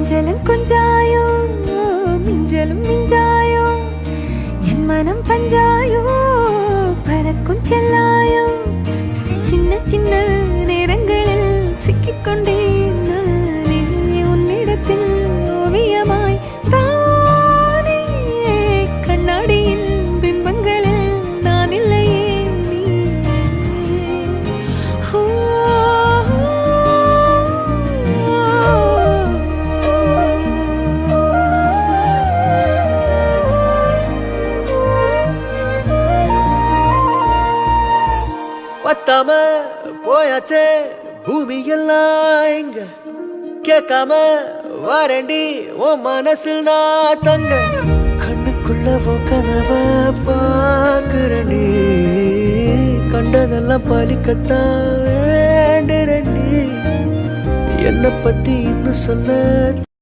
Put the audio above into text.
கொஞ்சலும் கொஞ்சாயோ மிஞ்சலும் மிஞ்சாயோ என் மனம் பஞ்சாயோ பறக்கும் செல்லாயோ சின்ன சின்ன நேரங்களில் சிக்கிக்கொண்டேன் நானே உன்னிடத்தில் ஓவியமாய் தானே கண்ணாடியின் பிம்பங்களில் நான் இல்லையே நீ பத்தாம போயாச்சே பூமி எல்லாம் இங்க கேட்காம வாரண்டி உன் மனசில் நான் தங்க கண்ணுக்குள்ள கனவ பாக்குறண்டி கண்டதெல்லாம் பலிக்கத்தான் வேண்டுறண்டி என்னை பத்தி இன்னும் சொல்ல